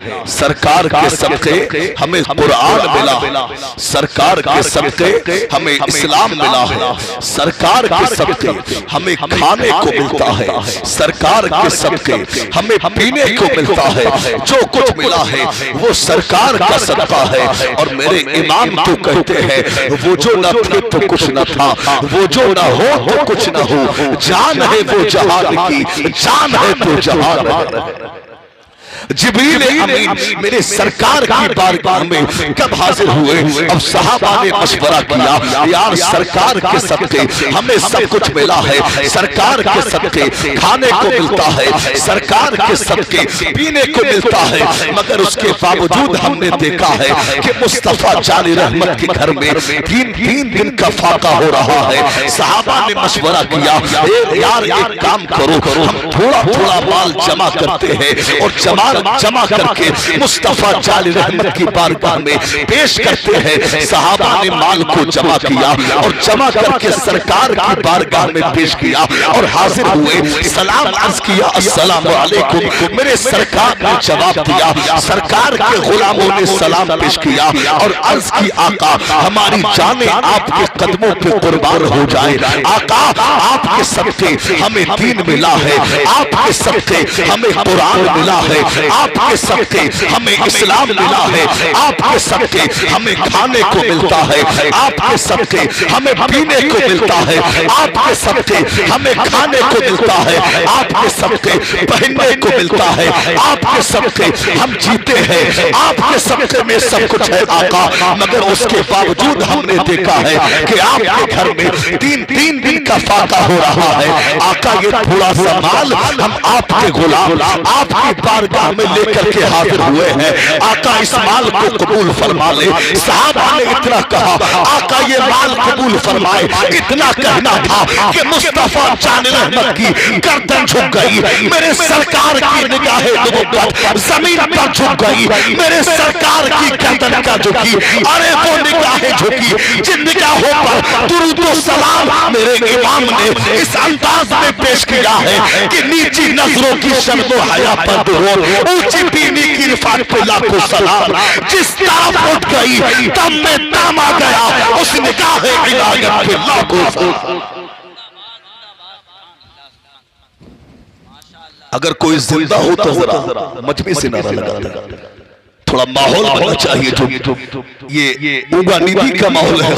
सरकार के सदक़े हमें कुरान मिला, सरकार के सदक़े हमें इस्लाम मिला है, सरकार के सदक़े हमें खाने को मिलता है, सरकार के सदक़े हमें पीने को मिलता है। जो कुछ मिला है वो सरकार का सदका है। और मेरे इमाम तो कहते हैं वो जो न थे तो कुछ न था, वो जो न हो तो कुछ न हो, जान है वो जहान की, जान है तो जहान है। जिब्रील अमीन मेरे सरकार की बारगाह में कब हाजिर हुए? अब सहाबा ने मशवरा किया, यार सरकार के सदक़े हमें सब कुछ मिला है, सरकार के सदक़े खाने को मिलता है, सरकार के सदक़े पीने को मिलता है, मगर उसके बावजूद हमने देखा है कि मुस्तफा जानी रहमत के घर में तीन दिन का फाका हो रहा है। सहाबा ने मशवरा किया, यार एक काम करो, हम थोड़ा थोड़ा माल जमा करते हैं और जमा करके मुस्तफा जाली रहमत की बारगाह में पेश करते हैं। सहाबा ने माल को जमा किया और जमा करके सरकार की बारगाह में पेश किया और हाजिर हुए, सलाम अर्ज किया, अस्सलामु अलैकुम। मेरे सरकार ने जवाब दिया, सरकार के गुलामों ने सलाम पेश किया और अर्ज की, आका हमारी जाने आपके कदमों पे कुर्बान हो जाए। आका आपके सदक़े हमें दीन मिला है, आपके सदक़े हमें कुरान मिला है, आपके सदक़े हमें इस्लाम मिला है, आपके सदक़े हमें खाने को मिलता है, आपके सदक़े हमें पीने को मिलता है, आपके सदक़े हमें खाने को मिलता है, आपके सदक़े पहनने को मिलता है, आपके सदक़े हम जीते हैं, आपके सदक़े में सब कुछ है आका। मगर उसके बावजूद हमने देखा है कि आपके घर में तीन दिन का फाका हो रहा है। आका ये थोड़ा सा माल हम आपके गुलाम आपकी बारगाह में लेकर के हाजिर हुए हैं, आका इस माल को कबूल फरमा ले। सहाबा ने इतना कहा, आका ये माल कबूल फरमाए। इतना कहना था कि मुस्तफा जान रहमत की गर्दन झुक गई, मेरे सरकार की निगाहें नबुव्वत जमीन पर झुक गई, मेरे सरकार की गर्दन का झुकी, अरे वो निगाहें झुकी जिन निगाहों पर दुरूद व सलाम मेरे इमाम ने इस अंदाज में पेश किया है कि नीची नजरों की शर्मो हया पर दुरूद, ऊंची दीनी की रिफात पे लाखों सलाम। जिस तरफ उठ गई तब में दम आ गया, उस निगाहे इनायत पे लाखों सलाम। अगर कोई जिंदा हो तो जरा मजमे से नारा लगाता, थोड़ा माहौल बनना चाहिए जो ये उगा निधि का माहौल है।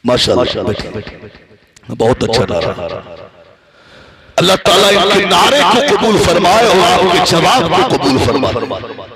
माशाअल्लाह बहुत अच्छा नारा। अल्लाह ताला इनके नारे को कबूल फरमाए और आपके जवाब को कबूल फरमाए।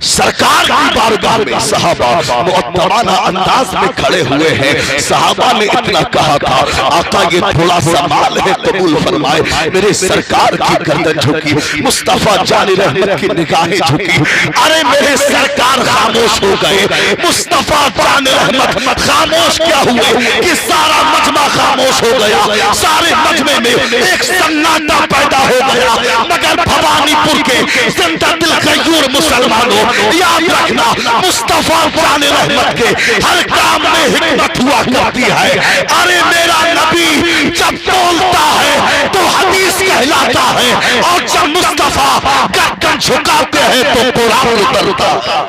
सरकार की बारगाह में सहाबा मुअत्तमाना अंदाज में खड़े हुए हैं। सहाबा ने इतना कहा था, आका ये थोड़ा सा माल है कबूल फरमाए। मेरे सरकार की गर्दन झुकी, मुस्तफा जानी रहमत की निगाहें झुकी, अरे मेरे सरकार खामोश हो गए। मुस्तफा जानी रहमत खामोश क्या हुए कि सारा मजमा खामोश हो गया, सारे मजमे में एक सन्नाटा पैदा हो गया। मगर भवानीपुर के जिंदा दिल गयूर मुसलमानों, याद रखना, मुस्तफा जाने रहमत के हर काम में हिकमत हुआ करती है। अरे मेरा नबी जब बोलता है तो हदीस कहलाता है, और जब मुस्तफा गर्दन झुकाते हैं तो कुरान उतरता है।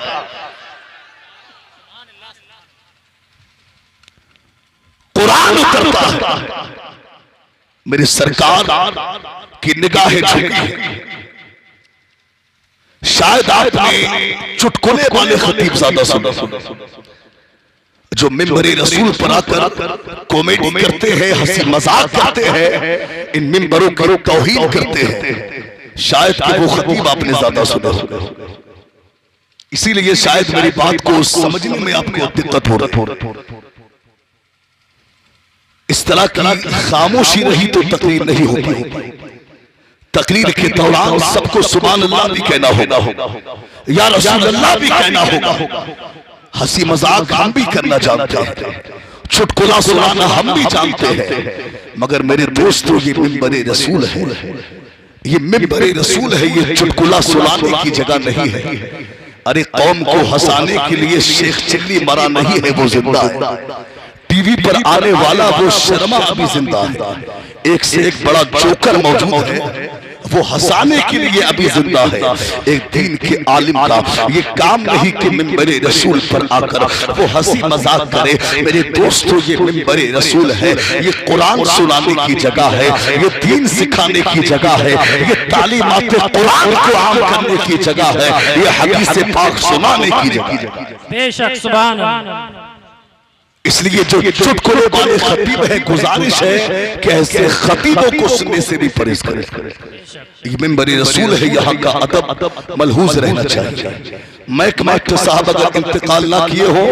कुरान उतरता है। मेरी सरकार की निगाहें झुकी। शायद आपने चुटकुले वाले खतीब ज़्यादा सुना, जो मिंबरे रसूल पर आकर कॉमेडी करते हैं, हंसी मजाक करते हैं, इन मिंबरों की तौहीन करते हैं। शायद कि वो खतीब आपने ज्यादा सुना, इसीलिए शायद मेरी बात को समझने में आपको दिक्कत हो रही। इस तरह की खामोशी रही तो तकरीर नहीं होगी। तकरीर के दौरान सबको सुभान अल्लाह भी कहना होगा, या रसूल अल्लाह भी कहना होगा। हंसी मजाक हम भी करना जानते हैं, चुटकुला सुनाना हम भी जानते हैं, मगर मेरे दोस्तों ये मिंबरे रसूल है, ये मिंबरे रसूल है, ये चुटकुला सुनाने की जगह नहीं है। अरे कौम को हंसाने के लिए शेख चिल्ली मरा नहीं है, वो जिंदा है। टीवी पर आने वाला वो शर्मा अभी जिंदा है। एक से एक बड़ा जोकर मौजूद है, वो हंसाने के लिए अभी जिंदा है। एक दीन के आलिम का ये काम नहीं कि मिंबरे रसूल पर आकर वो हंसी मजाक करे। मेरे दोस्तों, ये मिंबरे रसूल है, ये कुरान सुनाने की जगह है, ये दीन सिखाने की जगह है, ये तालीमात कुरान को आम करने की जगह है, ये हदीस पाक सुनाने की जगह है। बेशक, सुभान अल्लाह। इसलिए जो चुटकुले वाले खतीब है, गुजारिश है कि ऐसे खतीबों को सुनने से भी परहेज करें। ये मिंबरी रसूल है, यहाँ का अदब मलहूज रहना चाहिए। मैक साहब अगर इंतकाल ना किए हो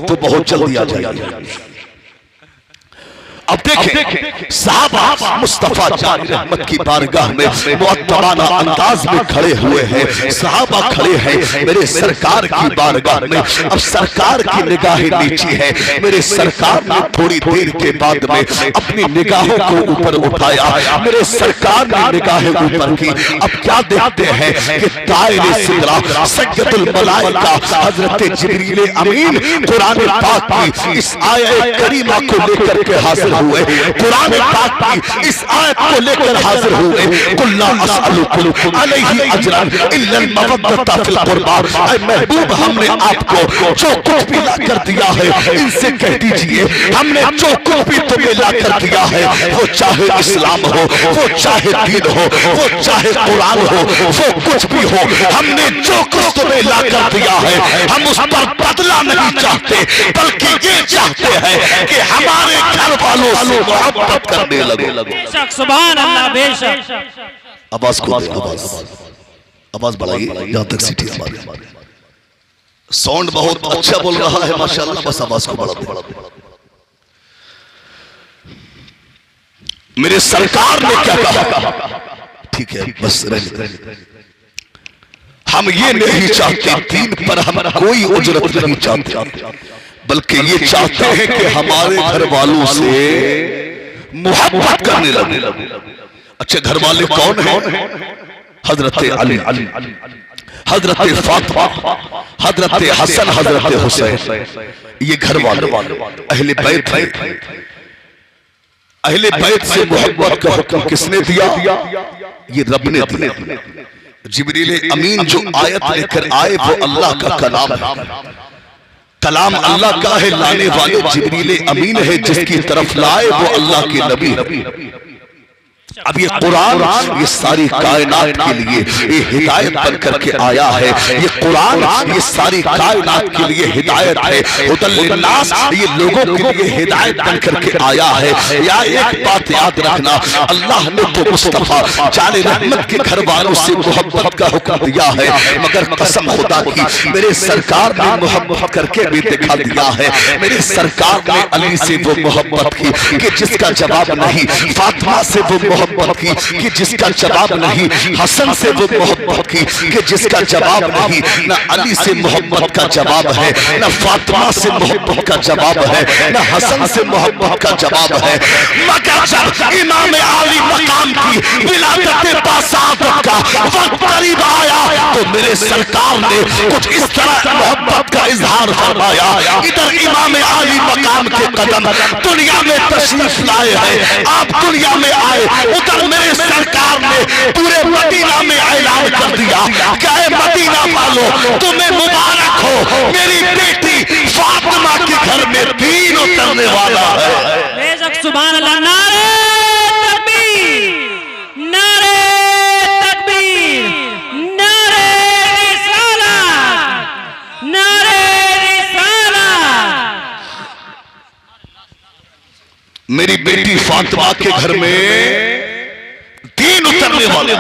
तो बहुत जल्दी आ जाएगी। अब देखें, साहबा मुस्तफा जानी रहमत की बारगाह में मुअत्तबाना अंदाज में खड़े हुए हैं। साहबा खड़े हैं मेरे सरकार की बारगाह में। अब सरकार की निगाहें नीची है। मेरे सरकार ने थोड़ी देर के बाद में अपनी निगाहों को ऊपर उठाया। मेरे सरकार ने निगाहें ऊपर की। अब क्या देखते हैं कि ताइर सिदरा सय्यदुल मलाइका हजरत जिब्रील अमीन कुरान पाक की इस आयत करीमा को लेकर के हाजिर हुए। कुरान पाक की इस आयत को लेकर हाजिर हुए। कुल्ला असअलुकुम अलैहि अजरन इल्ला अल-मवद्दता फिल कुर्बा। ऐ महबूब, हमने आपको जो कुछ भी ला कर दिया है, इनसे कह दीजिए हमने जो कुछ भी तुम्हें ला कर दिया है, वो चाहे इस्लाम हो, वो चाहे दीन हो, वो चाहे कुरान हो, वो कुछ भी हो, हमने जो कुछ तुम्हें ला कर दिया है, हम उस पर बदला नहीं चाहते, बल्कि ये चाहते हैं कि हमारे घर वालों से मोहब्बत करने लगे। बेशक, सुभान अल्लाह। बेशक, आवाज को आवाज बढ़ाइए जहां तक सीटी आवाज। साउंड बहुत अच्छा बोल रहा है माशाल्लाह, बस आवाज को बढ़ा दो। मेरे सरकार ने क्या कहा? ठीक है, बस हम ये नहीं चाहते, दीन पर हम कोई उजरत नहीं चाहते, बल्कि ये चाहते हैं कि हमारे घर वालों से मोहब्बत करने लगे। अच्छा, घर वाले कौन हैं? हजरत अली, हजरत फातिमा, हजरत हसन, हजरत हुसैन, ये घर वाले अहले बैत हैं। अहले बैत से मोहब्बत का हुक्म किसने दिया? ये रब ने दिया। जिब्रील अमीन जो आयत लेकर आए वो अल्लाह का कलाम है। कलाम अल्लाह का है, लाने वाले जिब्रील अमीन है, जिसकी तरफ लाए वो अल्लाह के नबी। अब ये कुरान ये सारी कायनात के लिए ये हिदायत बन करके आया है। ये कुरान ये सारी कायनात के लिए हिदायत है। हुदल लिन्नास, ये लोगों के लिए हिदायत बन करके आया है। या एक बात याद रखना, अल्लाह ने तो मुस्तफा जाने रहमत के घर वालों से मोहब्बत का हुक्म दिया है, मगर कसम खुदा की मेरे सरकार ने मोहब्बत करके भी दिखा दिया है। मेरे सरकार ने अली से वो मोहब्बत की कि जिसका जवाब नहीं, फातिमा से वो मोहब्बत की कि जिसका जवाब नहीं, हसन से वो मोहब्बत की कि जिसका जवाब नहीं। न अली से मोहब्बत का जवाब है, न फातिमा से मोहब्बत का जवाब है, न हसन से मोहब्बत का जवाब है। मगर जब इमाम आली मकाम की विलादत बासादत का वक्त करीब आया तो मेरे सरकार ने कुछ इस तरह मोहब्बत का इजहार फरमाया। इधर इमाम आली मकाम के कदम दुनिया में तशरीफ लाए हैं, आप दुनिया में आए, उधर मेरे सरकार ने पूरे मदीना में ऐलान कर दिया कि मदीना वालों तुम्हें मुबारक हो, मेरी बेटी फातिमा के घर में दीन उतरने वाला है। बेशक, सुभान अल्लाह। नारे तकबीर, नारे तकबीर, नारे रिसालत, नारे रिसालत। मेरी बेटी फातिमा के घर में दीन उतरने वाले।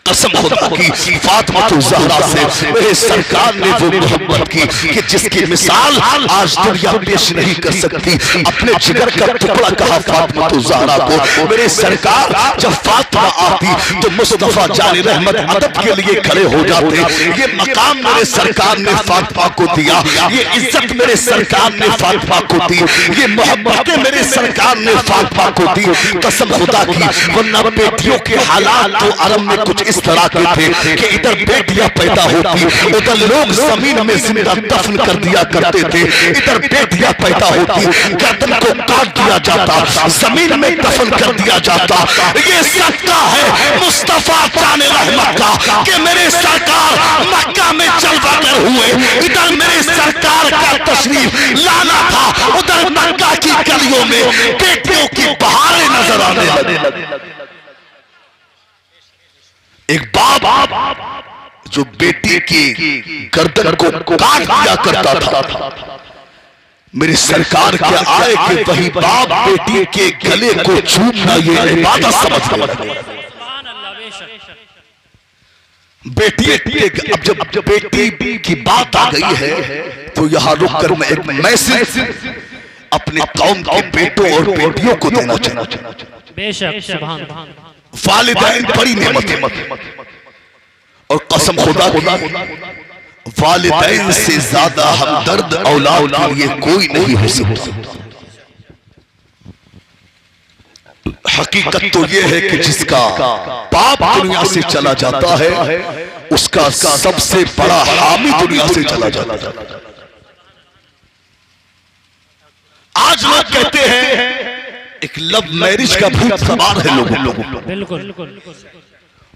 कसम खुदा की फातिमा ज़हरा से मेरे सरकार ने वो मोहब्बत की कि जिसकी मिसाल आज दुनिया पेश नहीं कर सकती। अपने जिगर का टुकड़ा कहा फातिमा ज़हरा को। मेरे सरकार जब फातिमा आती तो मुस्तफा जाने रहमत अदब के लिए खड़े हो जाते। ये मकाम मेरे सरकार ने फातिमा को दिया, ये इज्जत मेरे सरकार ने फातिमा को दी, ये मोहब्बतें मेरे सरकार ने फातिमा को दी। कसम खुदा की, वरना बेटियों के हालात तो अरब में कुछ इस तरह के थे कि इधर बेटियां पैदा होती, उधर लोग जमीन में जिंदा दफन कर दिया करते थे। इधर बेटियां पैदा होती, गर्दन को काट दिया जाता, जमीन में दफन कर दिया जाता। ये सदका है मुस्तफा जाने रहमत का कि मेरे सरकार मक्का में जलवा कर हुए। इधर मेरे सरकार का तशरीफ लाना था, उधर मक्का की गलियों में बेटियों की बहारें नजर आने लगी। एक बाप जो बेटी की गर्दन को काट दिया करता था, मेरी सरकार के आए कि वही बाप बेटी के गले को चूमना ये इबादत समझ गया। बेटी अब जब बेटी की बात आ गई है तो यहां रुककर मैं एक मैसेज अपने कौम के बेटों और बेटियों को देना चाहता हूं। बेशक सुभान अल्लाह। वालिदैन बड़ी नेमत है और कसम खुदा की वालिदैन से ज्यादा हमदर्द औलाद के लिए कोई नहीं हो सकता। हकीकत तो यह है कि जिसका बाप दुनिया से चला जाता है उसका सबसे बड़ा हामी दुनिया से चला जाता है। आज लोग कहते हैं एक लव मैरिज का भूत सवार है लोगों। बिल्कुल।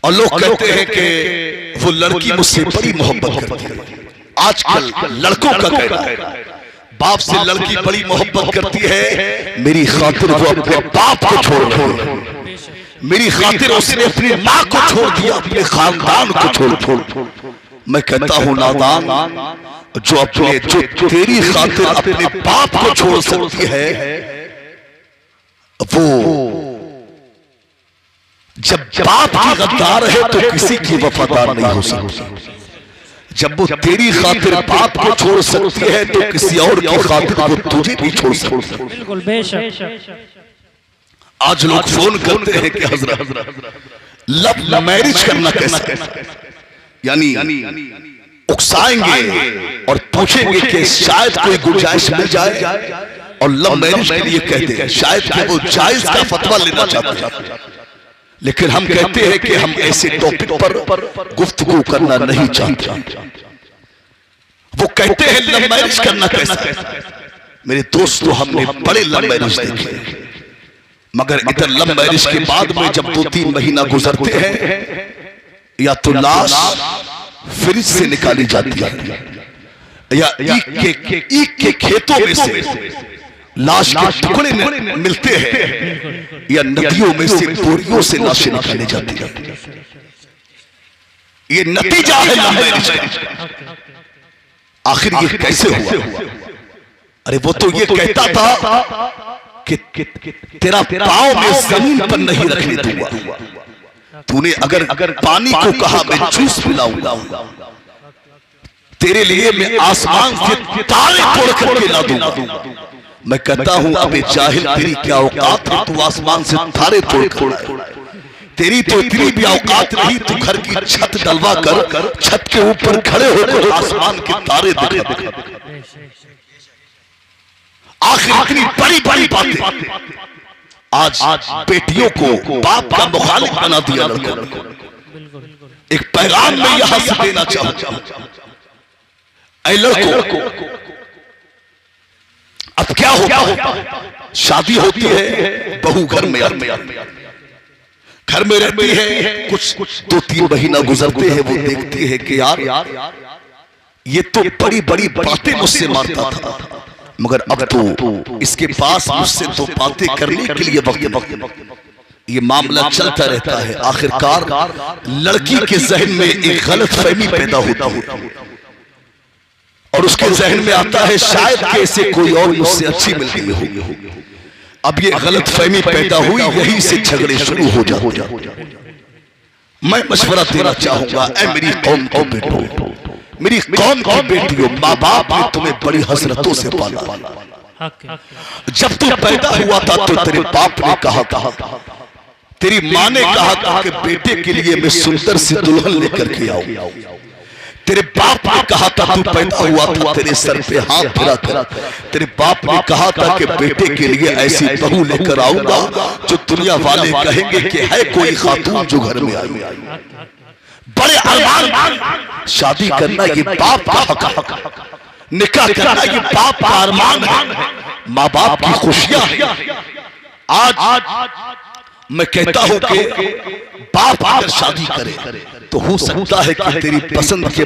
और लोग कहते हैं कि वो लड़की मुझसे बड़ी मोहब्बत करती है। आजकल लड़कों का कहना है बाप से लड़की बड़ी मोहब्बत करती है, मेरी खातिर वो अपने बाप को छोड़ रही, मेरी खातिर उसने अपनी माँ को छोड़ दिया, अपने खानदान को छोड़। मैं कहता हूं नादान, जो तेरी खातिर अपने बाप को छोड़ सकती है वो जब बाप की गद्दार है तो किसी की वफादार नहीं हो सकती। जब वो तेरी खातिर बाप को छोड़ सकती है तो किसी और की खातिर वो तुझे भी छोड़ सकती है। बिल्कुल बेशक। आज लोग फोन करते हैं कि हजरत लव मैरिज करना कैसे, यानी उकसाएंगे और पूछेंगे कि शायद कोई गुंजाइश मिल जाए और लव मैरिज के लिए कहते हैं शायद कि वो जायज का फतवा लेना चाहते हैं। लेकिन हम कहते हैं कि हम ऐसे टॉपिक पर गुफ्तगू करना नहीं चाहते। वो कहते हैं लव मैरिज करना कैसे। मेरे दोस्तों, हमने बड़े लव मैरिज देखे, मगर इधर लव मैरिज के बाद में जब 2-3 महीना गुजरते हैं या तो लाश फ्रिज से निकाली जाती है या ईख के खेतों में से लाश के टुकड़े मिलते हैं या नदियों में से बोरियों से लाशें निकाली जाती है। ये नतीजा है लव मैरिज का। आखिर ये कैसे हुआ? अरे वो तो ये कहता था कि तेरा पांव में जमीन पर नहीं रखने दूंगा, तूने अगर पानी को कहा मैं जूस पिलाऊंगा, तेरे लिए मैं आसमान से तारे तोड़ करके ला दूंगा। मैं कहता हूं अबे जाहिल, तेरी क्या औकात है तू आसमान से तारे तोड़ कर? तेरी तो इतनी भी औकात नहीं, तू घर की छत डलवा कर छत के ऊपर खड़े होकर आसमान के तारे दिखा। आखिर इतनी बड़ी बड़ी बातें आज बेटियों को बाप का मुखालिफ बना दिया लड़कों ने। एक पैगाम में यहां से देना चाहूं, ऐ लड़कों, अब क्या होता है? शादी होती है, बहू घर में रहती है, कुछ 2-3 महीना गुजरते हैं, वो देखती है कि यार ये तो बड़ी बड़ी बातें मुझसे मारता था, मगर अब तो इसके पास मुझसे तो बातें करने के लिए वक्त ये मामला चलता रहता है। आखिरकार लड़की के जहन में एक गलत फहमी पैदा होता है और उसके जहन में आता है शायद कैसे कोई और मुझसे अच्छी मिल गई होगी। अब ये गलत फहमी पैदा हुई, यहीं से झगड़े शुरू हो जाते। मैं मशवरा देना चाहूंगा, ऐ मेरी कौम के बेटों, मेरी कौम की बेटियों, माँ बाप ने तुम्हें बड़ी हसरतों से पाला। जब तू पैदा हुआ था तो तेरे बाप ने कहा था, तेरी माँ ने कहा था कि बेटे के लिए मैं सुंदर सी दुल्हन लेकर के आऊं। तेरे बाप ने कहा था तू पैदा हुआ था तेरे सर पे हाथ फिरा कर, तेरे बाप ने कहा था कि बेटे के लिए ऐसी बहू लेकर आऊंगा जो दुनिया वाले कहेंगे कि है कोई खातून जो घर में आई। बड़े अरमान, शादी करना ये बाप का हक है, निकाह करना ये बाप का अरमान है, माँ बाप की खुशियां है। आज मैं कहता हूं कि बाप अगर शादी करे तो हो सकता है कि तेरी पसंद के